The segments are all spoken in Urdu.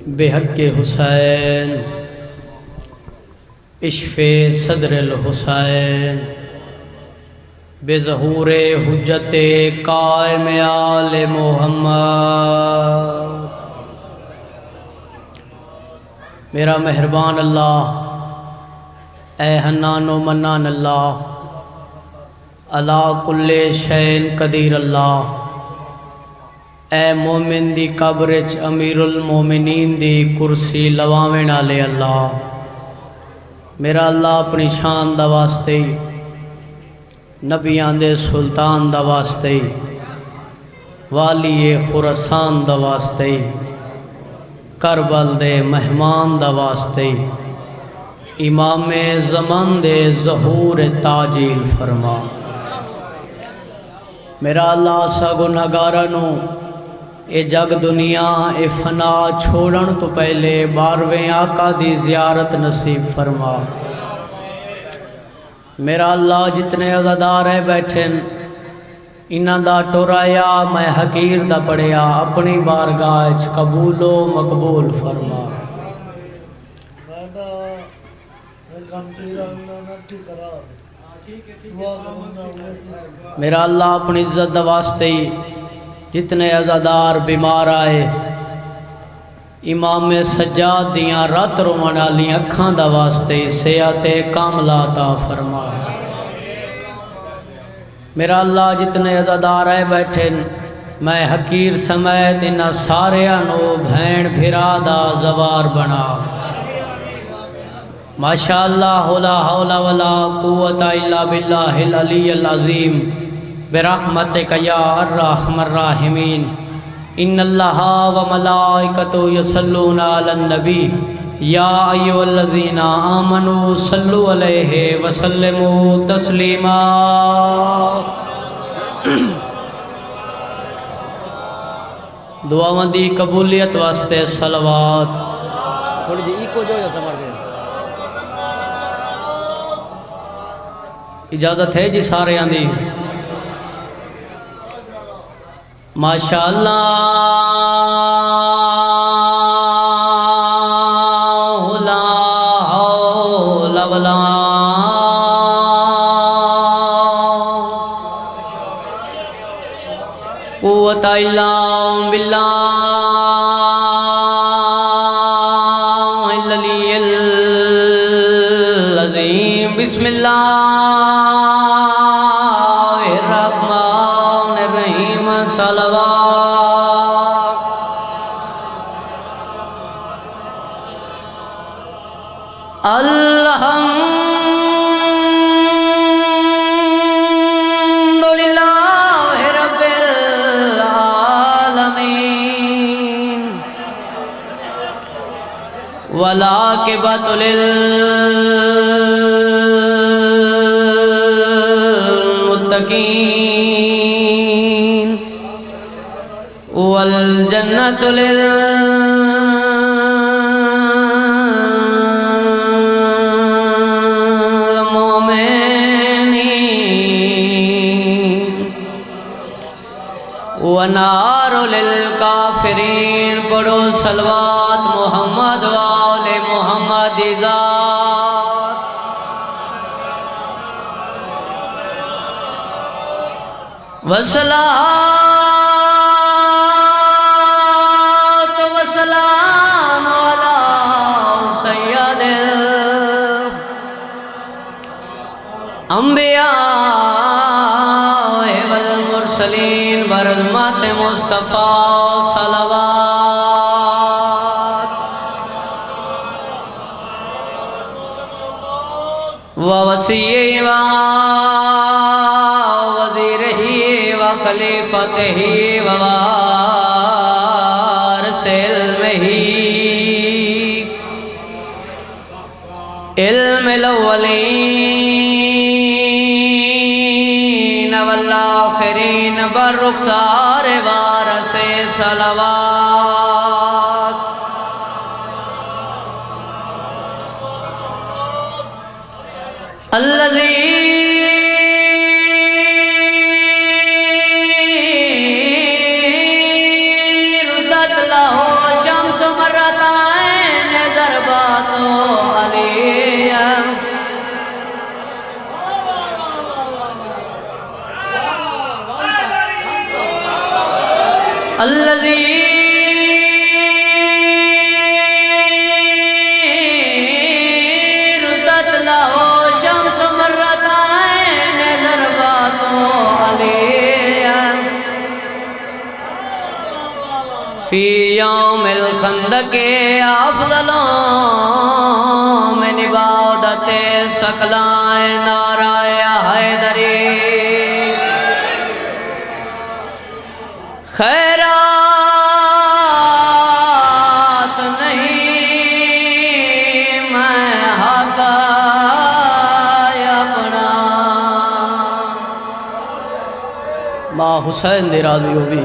بحق حسین اشف صدر الحسین بظہور حجت قائم آل محمد۔ میرا مہربان اللہ، اے حنان و منان اللہ، علا کل شین قدیر اللہ، اے مومن دی قبرچ امیر المومنین دی کرسی لواویں والے اللہ، میرا اللہ اپنی شان دا واسطے نبیان دے سلطان دا واسطے والی خراسان دا واسطے کربل دے مہمان دا واسطے امام زمان دے ظہور تاجیل فرما۔ میرا اللہ سا گنہگارہ نو اے جگ دنیا اے فنا چھوڑن تو پہلے بارویں آقا دی زیارت نصیب فرما۔ میرا اللہ جتنے عزادار ہے بیٹھن انہاں دا ٹورایا میں حقیر دا پڑھیا اپنی بارگاہ قبول و مقبول فرما۔ میرا اللہ اپنی عزت دا واسطے جتنے عزادار بیمار آئے امام سجاد دیاں رات روان والی اکھاں دا واسطے صحت کاملہ عطا فرما۔ میرا اللہ جتنے عزادار آئے بیٹھے میں حقیر سمیت انہاں سارے انو بھین بھرا دا زوار بنا۔ ماشاءاللہ لا حول ولا قوت الا باللہ العلی العظیم برحمتک یا الرحم الراحمین۔ ان اللہ و ملائکتہ یصلون علی النبی یا ایھا الذین آمنوا صلوا علیہ وسلموا تسلیما۔ دعاواں دی قبولیت واسطے صلوات تھوڑی جی ایکو جو سمجھ گئے اجازت ہے جی سارے آندھی ماشاءاللہ لا حول ولا قوت الا باللہ العلی العظیم۔ بسم اللہ الرحمن الرحیم۔ صلوات الحمدللہ رب العالمین والعاقبۃ للمتقین والجنۃ للمؤمنین ونار للکافرین۔ پڑھو صلوات محمد وآل محمد ذات وصلاۃ وسلام علی سید الانبیاء والمرسلین برحمت مصطفیٰ صلوات ووصیہ ووزیرہ وخلیفتہ ووارث علمہ علم الاولین والآخرین بررخسار وارث صلوات الذی ردت له شمس مرتان یوم الخندق افضل من عبادت ثقلین نعرہ حیدری خیرات نہیں میں حقا اپنا ماں حسین دی راضی ہوگی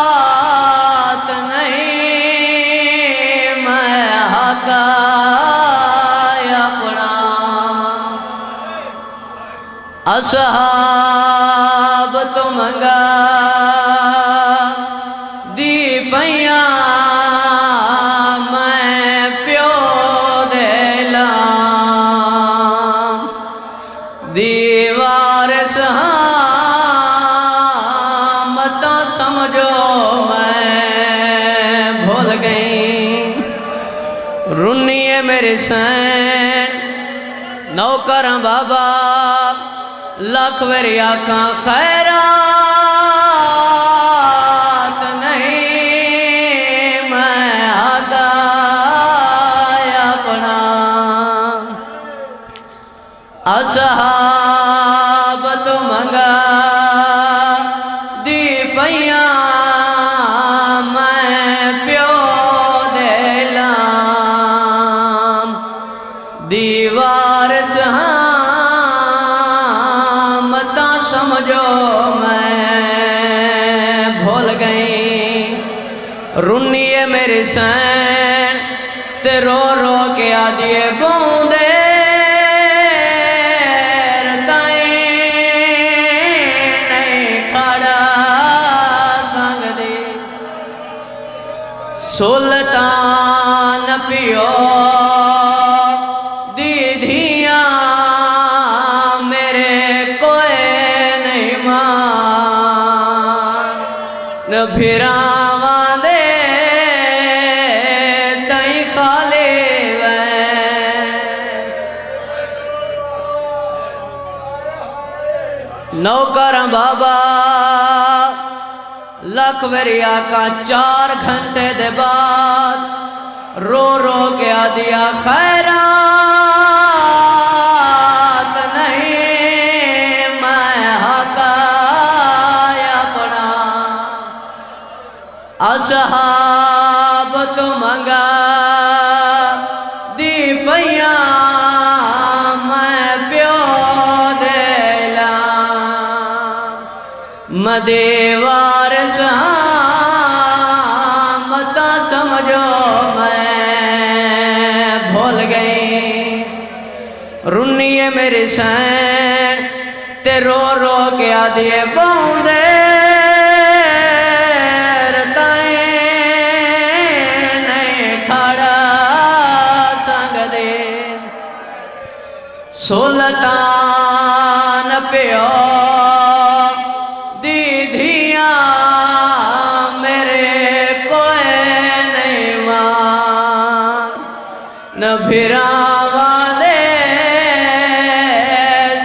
خیرات نہیں میں حقا اپنا اصحاب تو منگا دی پیاں میں پیو دے لام دیوار سہامتا سمجھو میں بھول گئی رنی ہے میرے سین نوکراں بابا لاکھ ویری آکھاں خیرات نہیں میں آقا اپنا اصحاب تو منگا دی پیاں میں پیو دے لام دیوار سمجھو میں بھول گئی رنی ہے میرے سین تے رو رو کے آدھیے بوندے رتائیں نہیں کھڑا سنگ دی سلطان پیو دی دھیاں پھراواں دے تائیں خالے وین نوکراں بابا لاکھ ویری آقا 4 گھنٹے دے بعد رو رو کے آدیا خیرات نہیں میں حقا اصحاب تو منگا دی پیاں میں پیو دے لام مدیوار سہامتا سمجھو میں بھول گئی رنی ہے میرے سین تے رو رو کے آدھیے بوندے سلطان پیو دی دھیاں میرے کوئی نہیں مان نہ پھراواں دے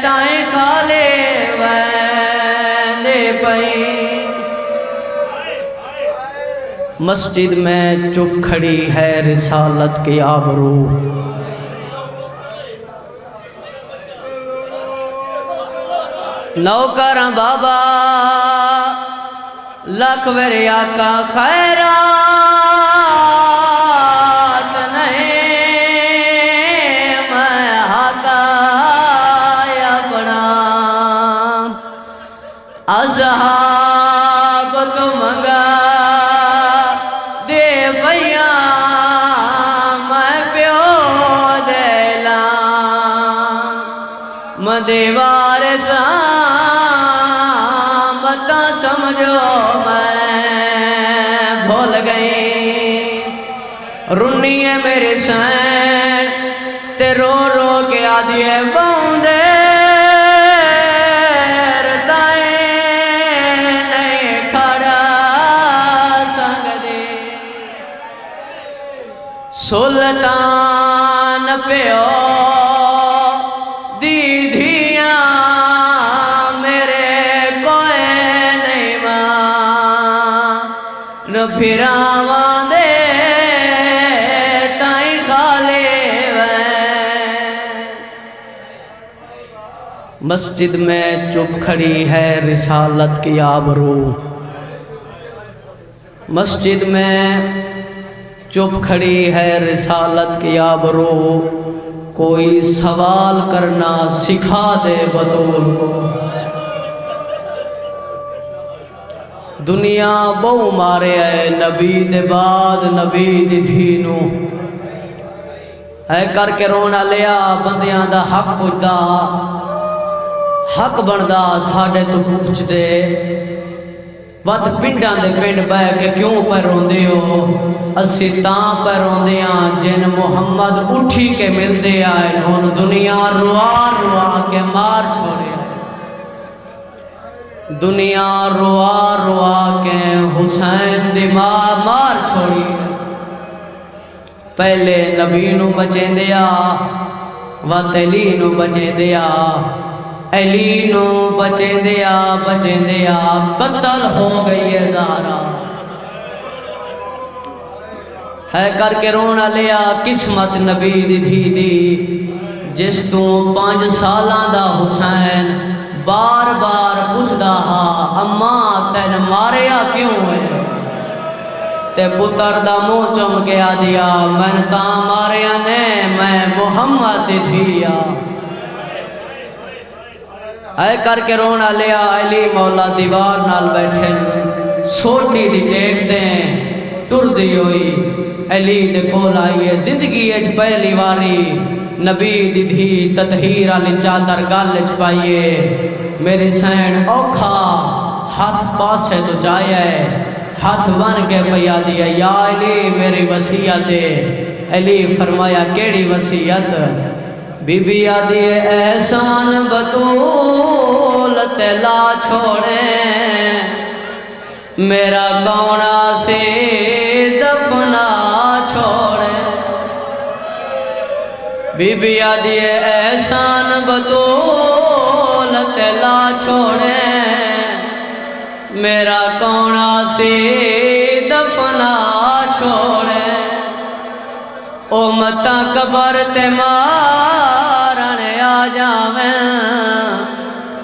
تائیں خالے ویندے پئیں مسجد میں چپ کھڑی ہے رسالت کی آبرو نوکراں بابا لاکھ ویری آقا خیرات نہیں میں حقا اپنا اصحاب تو منگا دے پیاں میں پیو دے لام مدیوار سمجھو میں بھول گئی رنی ہے میرے سین تے رو رو کے آدھیے بوندے رتائیں نہیں کھڑا سنگ دی سلطان پیو دی دھیاں میرے کوئی نہیں پھراواں دے تائیں کھالے مسجد میں چپ کھڑی ہے رسالت کی آبرو مسجد میں چپ کھڑی ہے رسالت کی آبرو کوئی سوال کرنا سکھا دے بطول کو دنیا بہو مارے ہے نبی دے بعد نبی دی دھینو اے کر کے رونا لیا بندیاں دا حق پوچھدا حق بندا ساڈے تو پوچھ دے ود پنڈاں دے پنڈ بہ کے کیوں پہ روندے ہو اسی تاں پہ روندے ہاں جن محمد اٹھی کے ملدے آئے ان دنیا روا روا کے مار چھوڑے دنیا روا روا کے حسین دی مار چھوڑی پہلے نبی نو بچیں دیا وت علی نو بچیں دیا علی نو بچیں دیا قتل ہو گئی ہے زہرا ہے کر کے رونا لیا قسمت نبی دی تھی دی جس تو 5 سالاں دا حسین بار بار پوچھدا ہا اماں تین ماریا کیوں ہے تے پتر دا منہ چم کے آ دیا میں تاں ماریا نے میں محمد دی تھیا اے کر کے رونا لیا علی مولا دیوار نال بیٹھے سوٹی دی ٹیک دیں ٹر دی ہوئی علی دے کول آئیے زندگی اج پہلی واری نبی دی دھی تطہیر علی چادر گل چھپائیے میری سین اوکھا ہاتھ پاسے تو جائے ہاتھ بن کے پیا دیا یا علی میری وصیت علی فرمایا کیڑی وصیت بی بی آدھی احسان بطول تلا چھوڑے میرا کونا سے دفنا چھوڑے بی بی آدھی احسان بطول تلا چھوڑے میرا کونا سے دفنا چھوڑے او متا قبر تے مارنے آ جاویں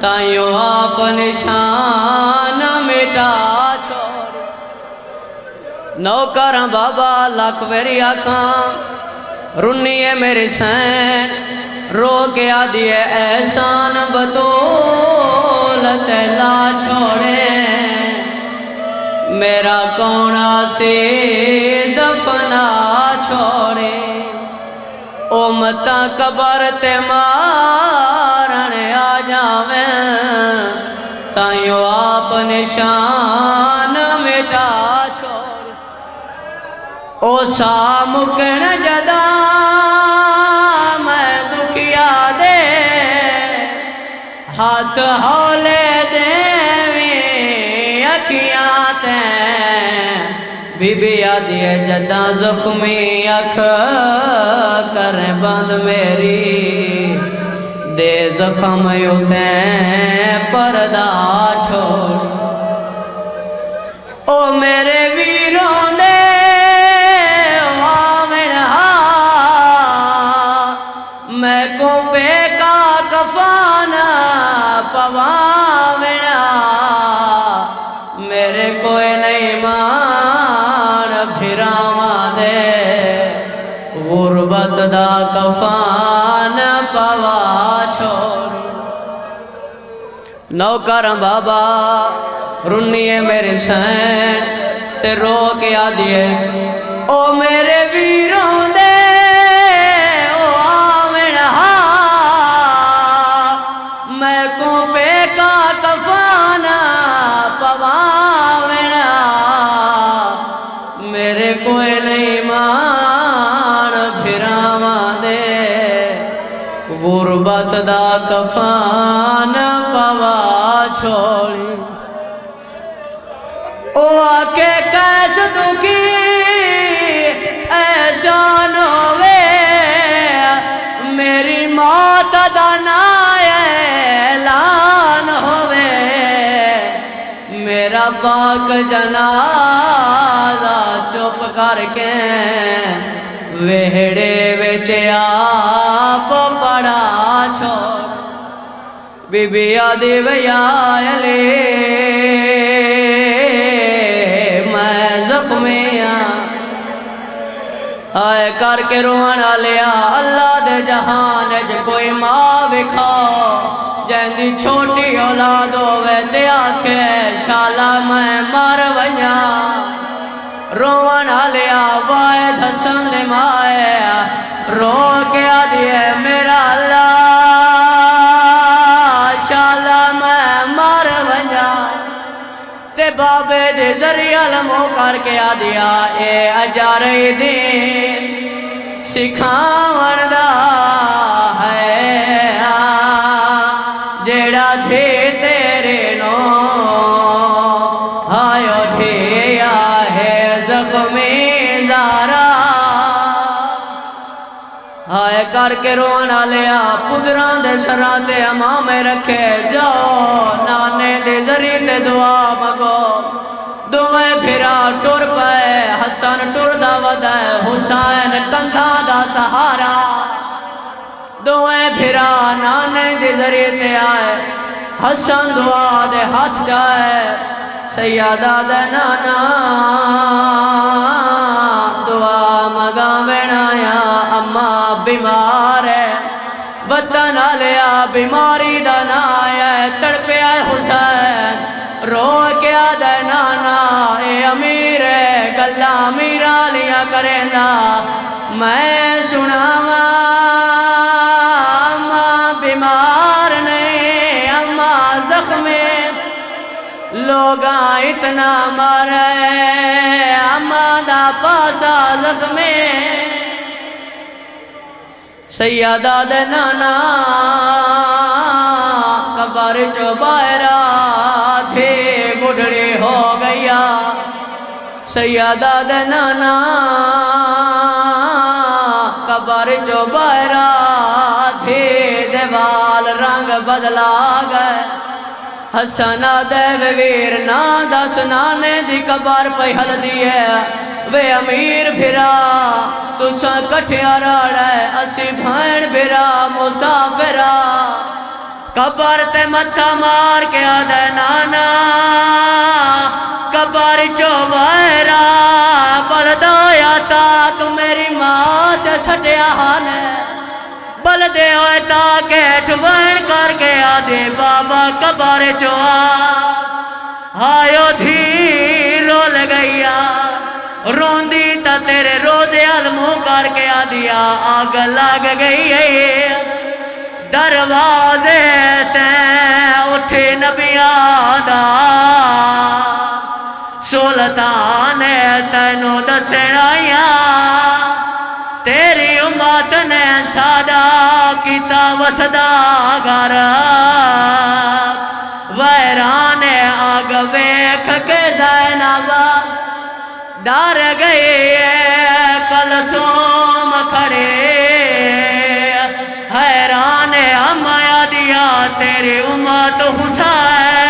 تائیوں آپ نشان مٹا چھوڑ نوکراں بابا لاکھ ویری آکھاں رنی ہے میری سین رو کے آدھی ہے احسان بطول تلا چھوڑے میرا کونا سے دفنا چھوڑے او متا قبر تے مارنے آ جاویں تائیوں آپ نشان مٹا چھوڑے او سامکن جدا میں دکھیا دے ہاتھ ہولے دیویں اکھیاں بی بی آدھی ہے جدہ زخمی اکھ کریں بند میری دے زخم یوتیں پردہ چھوڑ او میرے ویروں دے آمن میں کو بے کا کفان پواونا میرے کوئی نہیں مان پھراواں دے غربت دا کفان پوا چھوڑ نوکراں بابا رنیے میرے سین تے رو کے آدھیے او میرے ویروں دے او آمن میں کو پے کا کفان پواونا میرے کوئی نہیں مان پھراواں دے غربت دا کفان پوا چھوڑی او آکے کیس دکھی احسان ہوئے میری موت دانا اعلان ہوئے میرا میرا پاک جنازہ چپ کر کے ویڑے وچ آپ پڑا چھوڑ بی بی آدھی ویا علی میں زخمی ہاں آئے کر کے رونا لیا اللہ دے جہان جو کوئی ماں بکھا جہندی چھوٹی اولاد ہوئے تے آکھے شالا میں مر ویا رونا لیا واحد حسن دے مائے رو کے آدھی ہے میرا اللہ شالا میں مر ویا تے بابے دے ذریعہ لمحو کر کے آدھیا اے اجارے دین سکھاون دا ہے جیڑا تھے تیرے نو آئیو ٹھیا ہے زخمی زارا آئے کر کے رونا لیا پدران دے سران دے امام رکھے جاؤ نانے دے ذریعے دے دعا مگو دوئے پھرا ٹر پائے حسن ٹر دا ودہ حسین کندھا دا سہارا دوئے پھرا نانے دے ذریعے دے آئے حسن دعا دے ہاتھ جائے سیادہ دے نانا دعا مگا بنایا اما بیمار ہے وطن لیا بیماری دا نایا تڑپے آئے حسین رو کیا دے نانا اے امیر ہے گلہ میرا لیا کریں دا میں سناوا اما بیمار نہیں اما زخمی لوگاں اتنا مارے اما دا پاسا زخمی سیادہ دے نانا قبر جو باہرہ تھے بڑھڑی ہو گیا سیادہ دے نانا قبر جو باہرہ تھے دیوال رنگ بدلا گئے حسنہ دے ویر نا دس نانے دی قبر پہ حل دیئے وے امیر بھرا تو سا کٹھیا راڑے اسی بھائن بھرا مسافرہ قبر تے متھا مار کے آدھے نانا قبر چو بائرہ بلدایا تاک میری ماں تے سٹیا ہانے بلدے ہوئے تاک اٹھوائن کر کے آدھے بابا قبر چو آئیو دھی رول گئیا روندی تا تیرے روزے علموں کر کے آدھیا آگ لگ گئی ہے دروازے تے اٹھے نبیاں دا سلطان تینو دسنایا تیری امت نے سادا کیتا وسدا گھر ویران آگ ویکھ کے زینب ڈر گئے کلثوم کھڑے حیران امایا دیا تیری امت حسین